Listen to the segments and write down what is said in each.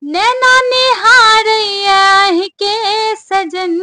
नैना निहारैया के सजन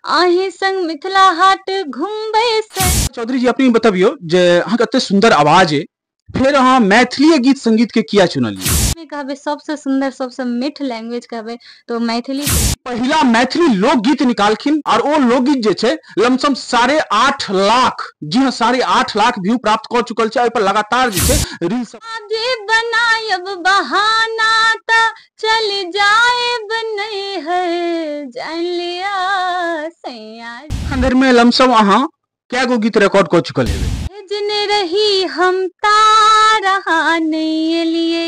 आही संग मिथिला हाट घुमबै से। चौधरी जी अपनी बतबियो जे अहाँ कते सुंदर आवाज है, फिर अहाँ मैथिली गीत संगीत के किया चुनलिए? कहबै सबसे सुंदर सबसे मीठ लैंग्वेज कहबै तो मैथिली। पहला मैथिली लोकगीत निकालखिन और वो लोकगीत जे छे लमसम 8.5 लाख, जी हाँ 8.5 लाख व्यू प्राप्त कर चुकल छे। पर लगातार जे छे रील सब जे बनायब बहाना ता चल जाएब नहीं है जान लिया सैया। अंदर में लमसम अहाँ क्या गो गीत रिकॉर्ड कर चुकल है? जिन रही हम तारा नहीं लिए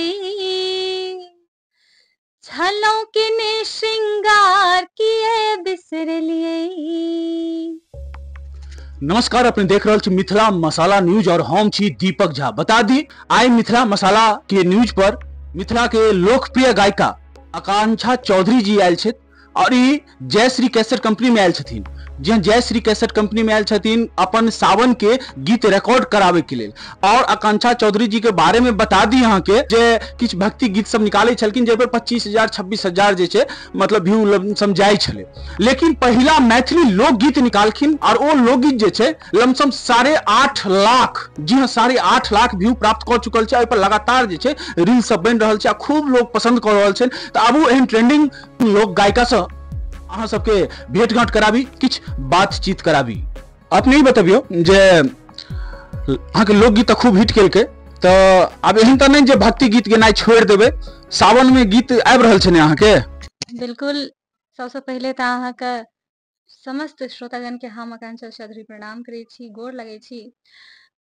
छलों के ने श्रृंगार किए बिसर लिए। नमस्कार, अपने देख रहे छी मिथिला मसाला न्यूज और हम छी दीपक झा। बता दी आई मिथिला मसाला के न्यूज पर मिथिला के लोकप्रिय गायिका आकांक्षा चौधरी जी आयल छे और ई जय श्री कैसेट कंपनी में आयल छथिन। जी जय श्री कैसेट कंपनी में आयल छथिन अपन सावन के गीत रिकॉर्ड करावे के लिए। और आकांक्षा चौधरी जी के बारे में बता दी यहाँ के जे किछ भक्ति गीत सब निकाले छलकिन जे पर 25,000 26,000 जे छे मतलब व्यू समझाई छले। लेकिन पहला मैथिली लोकगीत निकालखिन और वो लोकगीत जे छे लमसम 8.5 लाख, जी हाँ 8.5 लाख व्यू प्राप्त कर चुकल छे। पर लगातार जे छे रील सब बन रहल छे, खूब लोग पसंद कर रहल छे। तो आबू एहन ट्रेंडिंग लोक गायिका से अहाँ सबके भेंट घाट कराबी, किछ बातचीत कराबी। अपने ही बतबियो जे अहाँ के लोकगीत खूब हिट केलके, तो अब एहन तो नहीं जे भक्ति गीत गेनाइ छोड़ देबे, सावन में गीत आबि रहल छे ने अहाँ के? बिल्कुल। सबसे पहले तो अहाँ के समस्त श्रोतागण के हम आकांक्षा चौधरी प्रणाम करै छी, गोर लगै छी।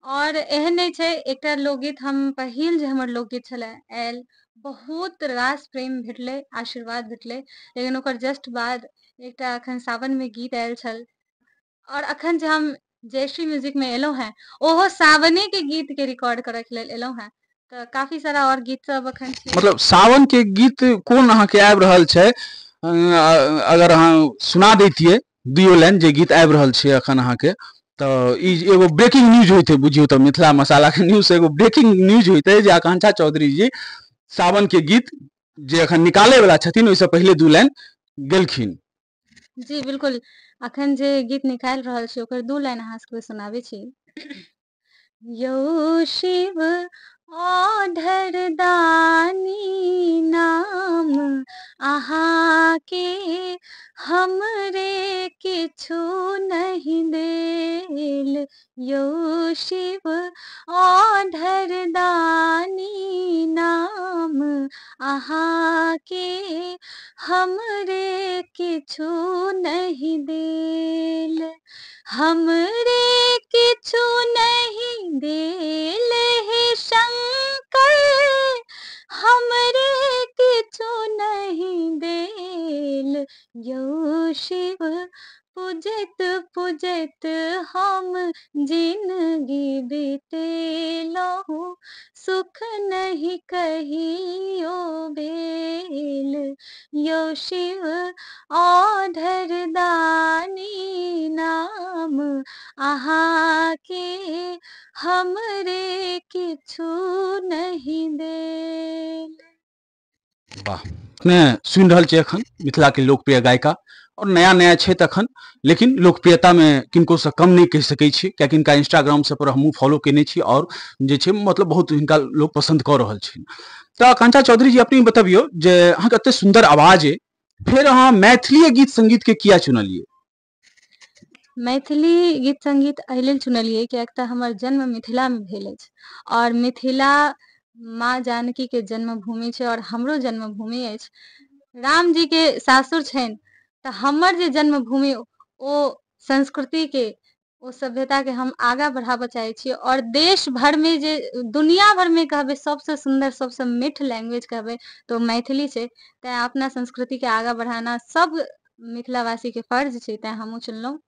और एहन नहीं छे एकटा लोकगीत हम पहिल जे हमर लोकगीत छले आयल बहुत रास प्रेम भेटले, आशीर्वाद भेटले, लेकिन ओकर जस्ट बाद एकटा अखन सावन में गीत आयल छल। और अखन जे हम जयश्री म्यूजिक में एलो हैं ओहो सावने के गीत के रिकॉर्ड करे के लेल एलो हैं। तो काफी सारा और गीत सब अखन मतलब सावन के गीत कोन अहाँ के आबि रहल छे? अगर अहाँ सुना देतिए दुइयो लाइन जे गीत आबि रहल छे अखन अहाँ के, तो ई एगो ब्रेकिंग न्यूज होते बुझियो। तो मिथिला मसाला के न्यूज एगो ब्रेकिंग न्यूज होते जे आकांक्षा चौधरी जी सावन के गीत जे अखन निकाले वाला छथिन ओइसे पहले 2 लाइन गेलखिन। जी बिल्कुल। अखन जे गीत निकाल रहल छी ओकर 2 लाइन अहाँ सबके सुनाबे छी। यौ शिव ओढ़र दानी नाम आहा के हमरे किछु नहीं देल। यौ शिव ओढ़र दानी नाम आहा के हमरे किछु नहीं देल। हमरे किछु नहीं देल हे शंकर हमरे किछु नहीं देल। यौ शिव पूजत पूजत हम जिंदगी बीतेलहु सुख नहीं कहियो भेल। यौ शिव ओढ़र दानी नाम आहा के हमरे किछु नहीं देल। वाह, ने सुन रहल छे अखन मिथिला के लोकप्रिय गायिका और नया नया छे तखन, लेकिन लोकप्रियता में किनको से कम नहीं कह सकै छी, क्या इनका इंस्टाग्राम से पर हमहू फॉलो केने छी और जे छे मतलब बहुत इनका लोग पसंद कर रहल छे। तो आकांक्षा चौधरी जी अपनी बतबियो जे अहाँ कते सुंदर आवाज है, फिर अहाँ मैथिली गीत संगीत के किया चुनलिए? मैथिली गीत संगीत एहि लेल चुनलिए कियाक तऽ हमर जन्म मिथिला में भेल अछि और मिथिला माँ जानकी के जन्मभूमि छै और हमरो जन्मभूमि अछि। राम जी के सासुर छनि तऽ हमर जे जन्मभूमि ओ संस्कृति के ओ सभ्यता के हम आगा बढ़ाबऽ चाहे छी। और देश भर में जे दुनिया भर में कहबै सबसे सुंदर सबसे मीठ लैंग्वेज कहबै तो मैथिली छै। तैं अपना संस्कृति के आगा बढ़ाना सब मिथिलावासी के फर्ज छै, तैं हमहूँ चुनलहुँ।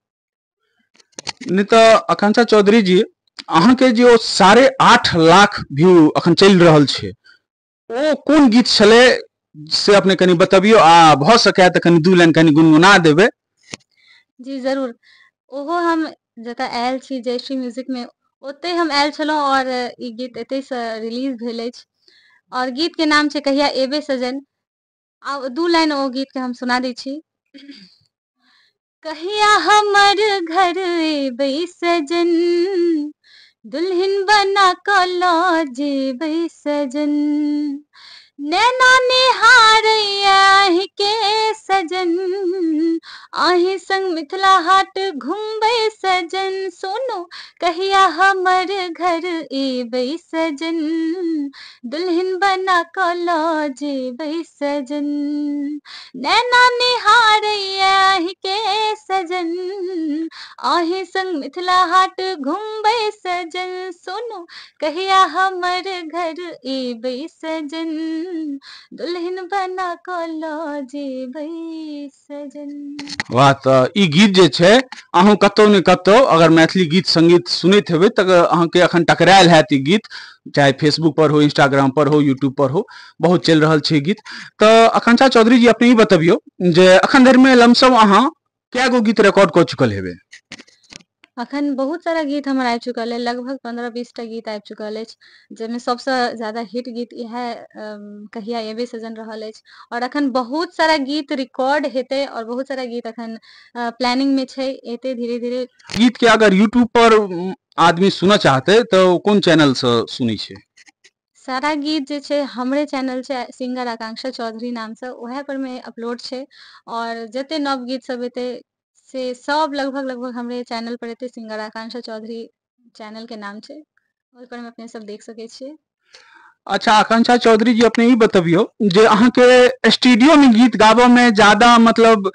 नहीं तो आकांक्षा चौधरी जी अहाँ के जो 8.5 लाख व्यू अखन चल रहल छे ओ कोन गीत छले से अपने कनी बतबियो, आ भ सके त कनी 2 लाइन कनी गुनगुना देबे। जी जरूर। ओहो हम जतऽ आयल छी जयश्री म्यूजिक में ओते हम आयल छलहुँ और ई गीत एते से रिलीज भेल अछि और गीत के नाम छै कहिया एबे सजन। आ दू लाइन ओ गीत के हम सुना दै छी। कहिया हमर घर एबै सजन, दुल्हन बना क ल जेबै सजन, नैना निहारैया आहि के सजन, आहि संग मिथिला हाट घुमबै सजन। सोनू कहिया हमर घर एबै सजन, दुल्हन बना क ल जेबै सजन, नैना निहारैया आहि के सजन, आहि संग मिथिला हाट घुमबै सजन। सोनू कहिया हमर घर एबै सजन, दुल्हन बना क ल जेबै सजन। वाह, तऽ ई गीत जे छै अहूँ कतौ ने कतौ अगर मैथिली गीत संगीत सुनैत हेबै तऽ अहाँके अखन टकरायल हैत ई गीत, चाहे फेसबुक पर हो, इंस्टाग्राम पर हो, यूट्यूब पर हो, बहुत चलि रहल छै गीत। तऽ आकांक्षा चौधरी जी अपने ही बतबियौ जे अखन धरि में लमसम अहाँ कए गो गीत रिकॉर्ड कऽ चुकल हेबै? अखन बहुत सारा गीत हमर आबि चुकल अइ, लगभग 15-20 टा गीत आबि चुकल अछि, जाहिमे सबसँ ज्यादा हिट गीत इएह कहिया एबै सजन रहल अछि। और अखन बहुत सारा गीत रिकॉर्ड हेतै और बहुत सारा गीत अखन प्लानिंग में छै, एतै धीरे धीरे। गीत के अगर यूट्यूब पर आदमी सुनऽ चाहतै तऽ ओ कोन चैनल से सुनै छै? सारा गीत जे छै हमरे चैनल छै सिंगर आकांक्षा चौधरी नाम से, उएह पर में अपलोड छै। और जते नव गीत सब एतै से सब लगभग हमरे चैनल पर एतै, सिंगर आकांक्षा चौधरी चैनल के नाम छै, ओहि पर में अपने सब देख सकै छियै। अच्छा आकांक्षा चौधरी जी अपने ई बतबियौ जे अहाँके स्टूडियो में गीत गाबऽ में ज्यादा मतलब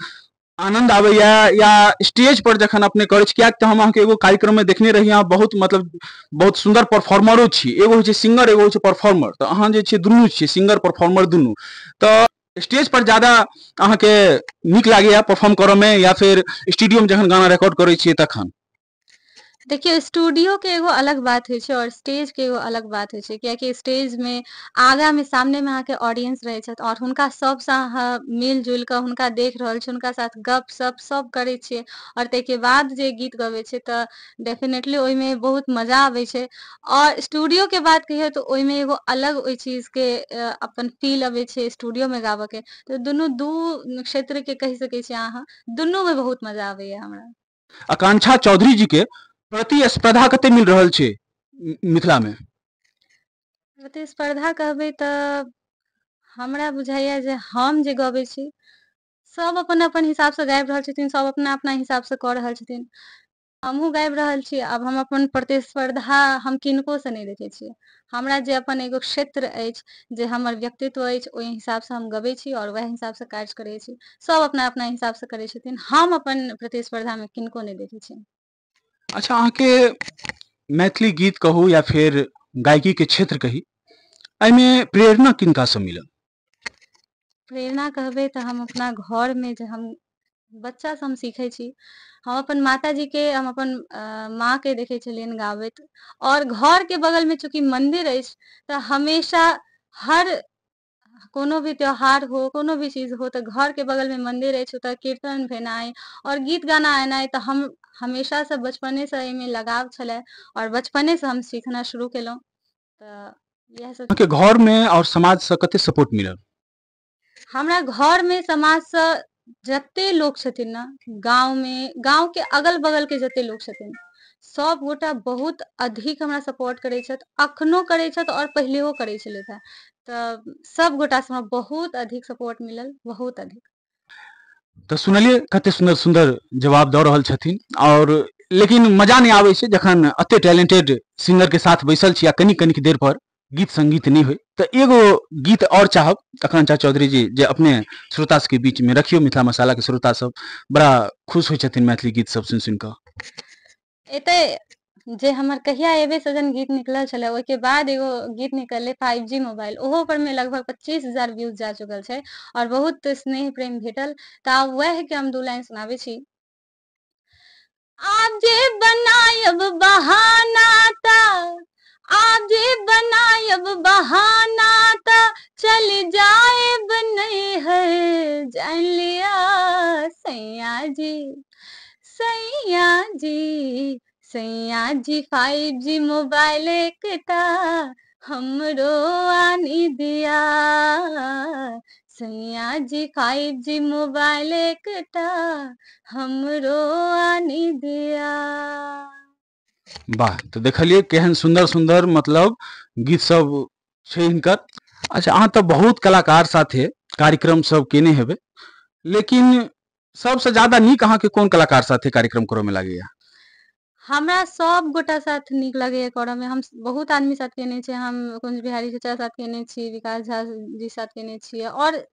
आनंद आबैया या स्टेज पर जखन अपने करै छी? कियाक तऽ हम अहाँके एगो कार्यक्रम में देखने रही, अहाँ बहुत मतलब बहुत सुंदर परफॉर्मरो छी, एगो होइ छै सिंगर एगो होइ छै परफॉर्मर, तऽ अहाँ जे छियै दुनू छियै, सिंगर परफॉर्मर दुनू। तऽ स्टेज पर ज्यादा अहाँके नीक लागैया परफॉर्म करऽ में या फिर स्टूडियो में जखन गाना रिकॉर्ड करै छियै तखन? देखिए स्टूडियो के एगो अलग बात होइ छै और स्टेज के एगो अलग बात होइ छै, कियाकि स्टेज में आगा में सामने में अहाँके ऑडियंस रहै छथि और हुनका सबसँ अहाँ मिल जुलि कऽ हुनका देख रहल छी, हुनका साथ गप सप सब करै छियै और ताहिके बाद जे गीत गबै छियै तऽ डेफिनेटली ओहिमे बहुत मजा आबै छै। और स्टूडियो के बात कहियो तऽ ओहिमे एगो अलग ओहि चीज के अपन फील अबै छै स्टूडियो में गाबऽ के। तऽ दुनू दू क्षेत्र के कहि सकै छियै अहाँ, दुनू में बहुत मजा आबैया हमरा। आकांक्षा चौधरी जी के प्रतिस्पर्धा कते मिल रहल छै मिथिला में? प्रतिस्पर्धा कहबै तऽ हमरा बुझाइया जे हम जे गबै छी सब अपन अपन हिसाब से गाबि रहल छथिन, सब अपना अपना हिसाब से कऽ रहल छथिन। हमहूँ गाबि रहल छी, आब हम अपन प्रतिस्पर्धा हम किनको से नहि देखै छियै। हमरा जे अपन एगो क्षेत्र अछि, जे हमर व्यक्तित्व अछि, ओहि हिसाब से हम गबै छी और वएह हिसाब से काज करै छी। सब अपना अपना हिसाब से करै छथिन, हम अपन प्रतिस्पर्धा में किनको नहि देखै छियनि। अच्छा अहाँके मैथिली गीत कहू या फिर गायकी के क्षेत्र कही, एहिमे प्रेरणा किनका से मिलल? प्रेरणा कहबै तऽ हम अपना घर में जे हम बच्चा से हम सीखै छी, हम अपन माताजी के, हम अपन माँ के देखै छलियनि गाबैत। और घर के बगल में चूँकि मंदिर अछि तऽ हमेशा हर कोनो भी त्योहार हो, कोनो भी चीज हो, तऽ घर के बगल में मंदिर अछि, ओतऽ कीर्तन भेनाइ और गीत गाना एनाइ तऽ हम हमेशा से बचपने से एहिमे लगाव छलै और बचपने से हम सीखना शुरू केलहुँ। तऽ इएह सब अहाँके घर में और समाज से कते सपोर्ट मिलल? हमरा घर में समाज से जते लोग छथिन ना, गाँव में, गाँव के अगल बगल के जते लोग छथिन सब गोटा बहुत अधिक हमरा सपोर्ट करै छथि, अखनो करै छथि और पहिलेहो करै छलथि हेँ। तऽ सब गोटा से हमरा बहुत अधिक सपोर्ट मिलल, बहुत अधिक। तऽ सुनलियै कते सुंदर सुंदर जवाब दऽ रहल छथिन, और लेकिन मजा नहीं आबै छै जखन एते टैलेंटेड सिंगर के साथ बैसल छी आ कनिक कनिक देर पर गीत संगीत नहीं होय। तऽ एगो गीत और चाहब आकांक्षा चौधरी जी जे अपने श्रोता सबके बीच में रखियौ, मिथिला मसाला के श्रोता सब बड़ा खुश होइ छथिन मैथिली गीत सब सुनि सुनि कऽ। एते जे हमर कहिया एबै सजन गीत निकलल छलै, ओहिके बाद एगो गीत निकललै 5G मोबाइल, ओहो पर में लगभग 25,000 व्यूज जा चुकल छै और बहुत स्नेह प्रेम भेटल। तऽ आब वएह के हम दू लाइन सुनाबै छी। आब जे बनायब बहाना तऽ, आब जे बनायब बहाना तऽ चल जाएब नैहर, जान लिया सैया जी, सैया जी, सैया जी 5G मोबाइल एकटा हमरो आनी दिया, सैया जी 5G मोबाइल एकटा हमरो आनी दिया। वाह, तो देखलिए केहन सुंदर सुंदर मतलब गीत सब छै हिनकर। अच्छा, अहाँ तऽ बहुत कलाकार साथे कार्यक्रम सब केने हेबै, लेकिन सबसे ज्यादा नीक अहाँके कोन कलाकार साथे कार्यक्रम करऽ में लागैया? हमरा सब गोटा साथ नीक लगैया करऽ में। हम बहुत आदमी साथ केने छियै, हम कुंज बिहारी चाचा साथ केने छी, विकास झा जी साथ केने छियै, और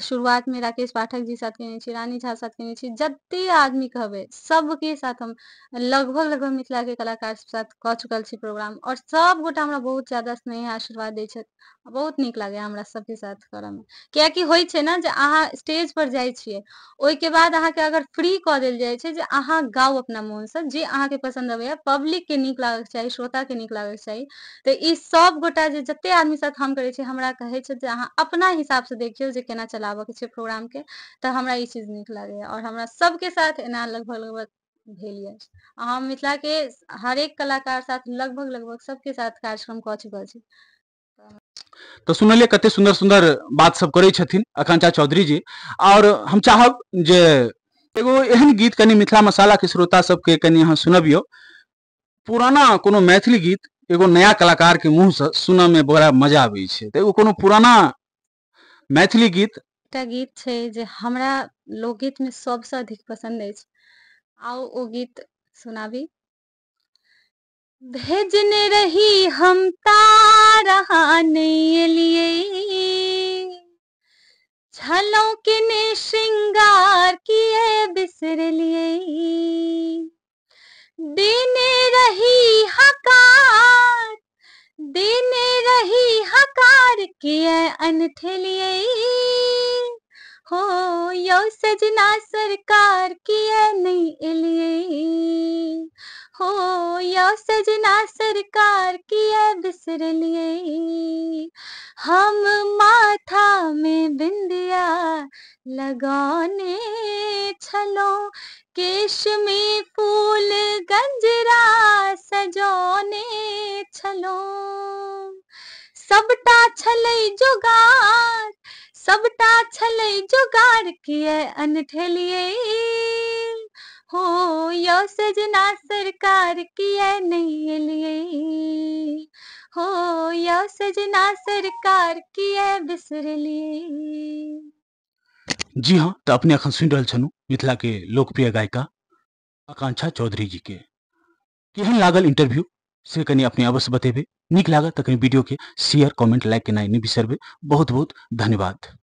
शुरुआत में राकेश पाठक जी साथ केने छी, रानी झा साथ केने छी। जते आदमी कहबै सबके साथ हम लगभग मिथिला के कलाकार साथ कऽ चुकल छी प्रोग्राम, और सब गोटा हमरा बहुत ज्यादा स्नेह आशीर्वाद दै छथि। बहुत नीक लागैया हमरा सबके साथ करऽ में, कियाकि होइ छै ना जे अहाँ स्टेज पर जाइ छियै, ओइके बाद अहाँके अगर फ्री कऽ देल जाइ छै जे अहाँ गाउ अपना मोन से, जे अहाँके पसंद अबैया, पब्लिक के नीक लागक चाही, श्रोता के नीक लागक चाही। तऽ ई सब गोटा जे जते आदमी साथ हम करै छी, हमरा कहै छै जे अहाँ अपना हिसाब से देखियौ जे केना चलाबऽ के छै प्रोग्राम के। तऽ हमरा ई चीज नीक लागैया, और हमरा सबके साथ एना लगभग भेल ये। हम मिथिला के हरेक कलाकार साथ लगभग सबके साथ कार्यक्रम कऽ चुकल छी। तो सुनलिए कते सुंदर सुंदर बात सब करै छथिन आकांक्षा चौधरी जी, और हम चाहब जे एगो एहन गीत कनी मिथिला मसाला के श्रोता सबके कनी अहाँ सुनबियौ, पुराना कोनो मैथिली गीत एगो नया कलाकार के मुंह से सुनऽ में बड़ा मजा आबै छै। तऽ एगो कोनो पुराना मैथिली गीत। एकटा गीत छै जे हमरा लोकगीत में सबसे अधिक पसंद अछि, आओ ओ गीत सुनाबी। भेजने रही हम तारा नहीं एलिए, छलों के ने श्रृंगार किए बिसरलिए, देने रही हकार, देने रही हकार किए अनठेलिए, हो यो सजना सरकार किए नहीं एलिए, हो यो सजना सरकार किए बिसरलिए, हम माथा में बिंदिया लगाने छलों, केश में फूल गंजरा सजौने छलों, सबटा छलै जोगार, सबटा छलै जोगार किए अनठेलिए, हो यो सजना सरकार किए नहीं एलिए, हो यो सजना सरकार किए बिसरलिए। जी हाँ, तो अपने अखन सुनि रहल छनु मिथिला के लोकप्रिय गायिका आकांक्षा चौधरी जी के। केहन लागल इंटरव्यू से कनी अपने अवश्य बतेबे। नीक लागत तऽ कनी वीडियो के शेयर, कमेंट, लाइक केनाइ नहीं बिसरबे। बहुत बहुत धन्यवाद।